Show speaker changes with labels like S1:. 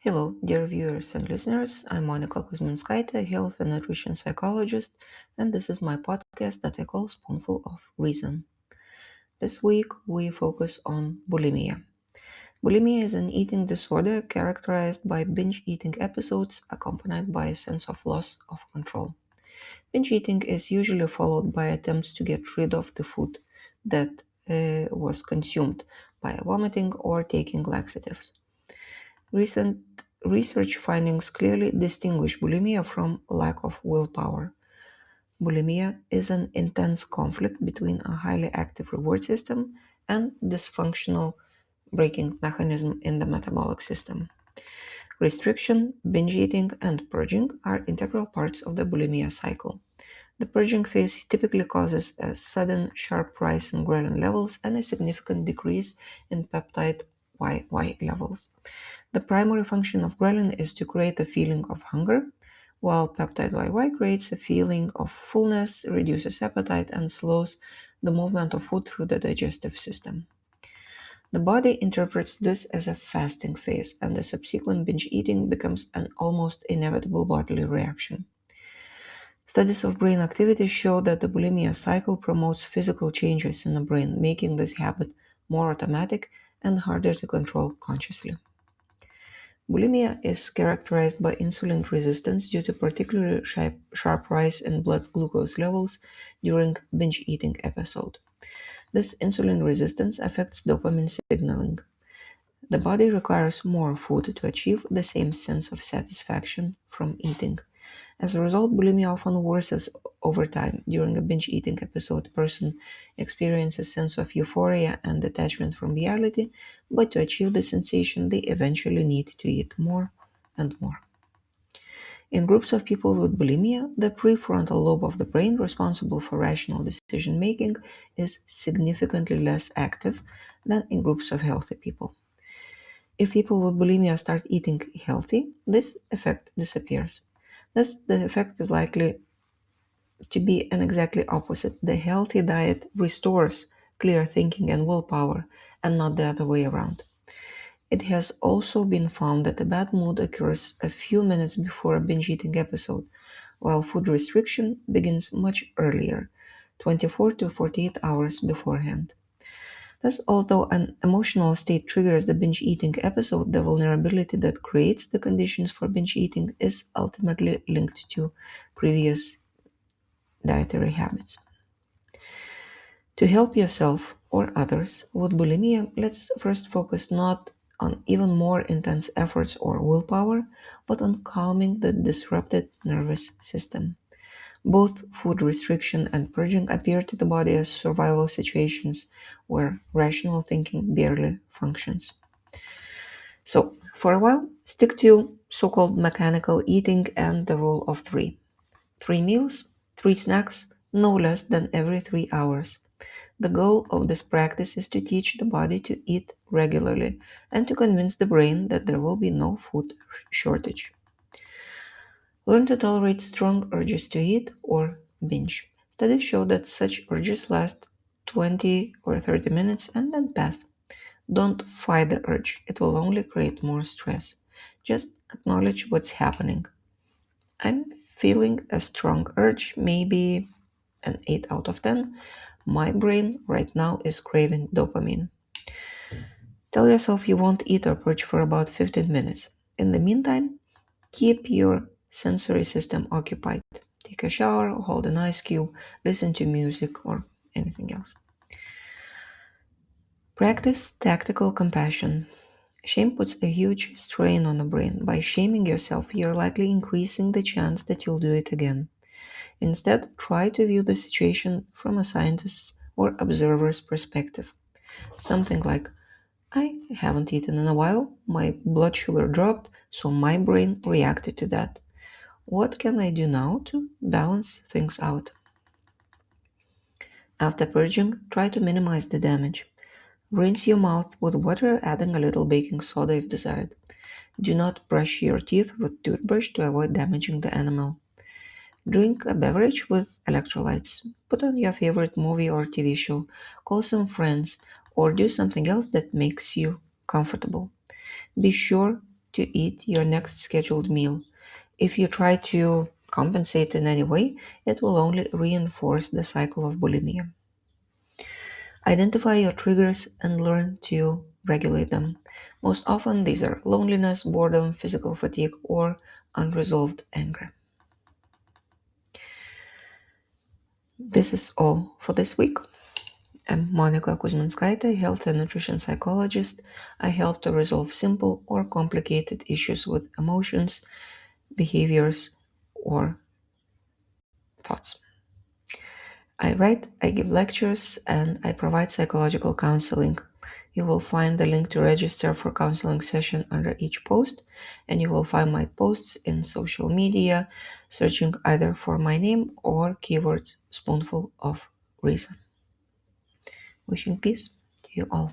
S1: Hello, dear viewers and listeners. I'm Monica Kuzminskaite, health and nutrition psychologist, and this is my podcast that I call Spoonful of Reason. This week we focus on bulimia. Bulimia is an eating disorder characterized by binge eating episodes accompanied by a sense of loss of control. Binge eating is usually followed by attempts to get rid of the food that was consumed by vomiting or taking laxatives. Recent research findings clearly distinguish bulimia from lack of willpower. Bulimia is an intense conflict between a highly active reward system and dysfunctional braking mechanism in the metabolic system. Restriction, binge eating, and purging are integral parts of the bulimia cycle. The purging phase typically causes a sudden sharp rise in ghrelin levels and a significant decrease in peptide YY levels. The primary function of ghrelin is to create a feeling of hunger, while peptide YY creates a feeling of fullness, reduces appetite, and slows the movement of food through the digestive system. The body interprets this as a fasting phase, and the subsequent binge eating becomes an almost inevitable bodily reaction. Studies of brain activity show that the bulimia cycle promotes physical changes in the brain, making this habit more automatic and harder to control consciously. Bulimia is characterized by insulin resistance due to particularly sharp rise in blood glucose levels during binge eating episode. This insulin resistance affects dopamine signaling. The body requires more food to achieve the same sense of satisfaction from eating. As a result, bulimia often worsens over time. During a binge eating episode, a person experiences a sense of euphoria and detachment from reality, but to achieve the sensation, they eventually need to eat more and more. In groups of people with bulimia, the prefrontal lobe of the brain responsible for rational decision making is significantly less active than in groups of healthy people. If people with bulimia start eating healthy, this effect disappears. Thus, the effect is likely to be an exactly opposite. The healthy diet restores clear thinking and willpower, and not the other way around. It has also been found that a bad mood occurs a few minutes before a binge eating episode, while food restriction begins much earlier, 24 to 48 hours beforehand. Thus, although an emotional state triggers the binge eating episode, the vulnerability that creates the conditions for binge eating is ultimately linked to previous dietary habits. To help yourself or others with bulimia, let's first focus not on even more intense efforts or willpower, but on calming the disrupted nervous system. Both food restriction and purging appear to the body as survival situations where rational thinking barely functions. So, for a while, stick to so called mechanical eating and the rule of three. Three meals, three snacks, no less than every 3 hours. The goal of this practice is to teach the body to eat regularly and to convince the brain that there will be no food shortage. Learn to tolerate strong urges to eat or binge. Studies show that such urges last 20 or 30 minutes and then pass. Don't fight the urge, it will only create more stress. Just acknowledge what's happening. I'm feeling a strong urge, maybe an 8 out of 10. My brain right now is craving dopamine. Tell yourself you won't eat or purge for about 15 minutes. In the meantime, keep your sensory system occupied. Take a shower, hold an ice cube, listen to music, or anything else. Practice tactical compassion. Shame puts a huge strain on the brain. By shaming yourself, you're likely increasing the chance that you'll do it again. Instead, try to view the situation from a scientist's or observer's perspective. Something like, I haven't eaten in a while, my blood sugar dropped, so my brain reacted to that. What can I do now to balance things out? After purging, try to minimize the damage. Rinse your mouth with water, adding a little baking soda if desired. Do not brush your teeth with toothbrush to avoid damaging the enamel. Drink a beverage with electrolytes. Put on your favorite movie or TV show. Call some friends or do something else that makes you comfortable. Be sure to eat your next scheduled meal. If you try to compensate in any way, it will only reinforce the cycle of bulimia. Identify your triggers and learn to regulate them. Most often, these are loneliness, boredom, physical fatigue, or unresolved anger. This is all for this week. I'm Monica Kuzminskaite, health and nutrition psychologist. I help to resolve simple or complicated issues with emotions, behaviors, or thoughts. I write, I give lectures, and I provide psychological counseling. You will find the link to register for counseling session under each post, and you will find my posts in social media, searching either for my name or keyword Spoonful of Reason. Wishing peace to you all.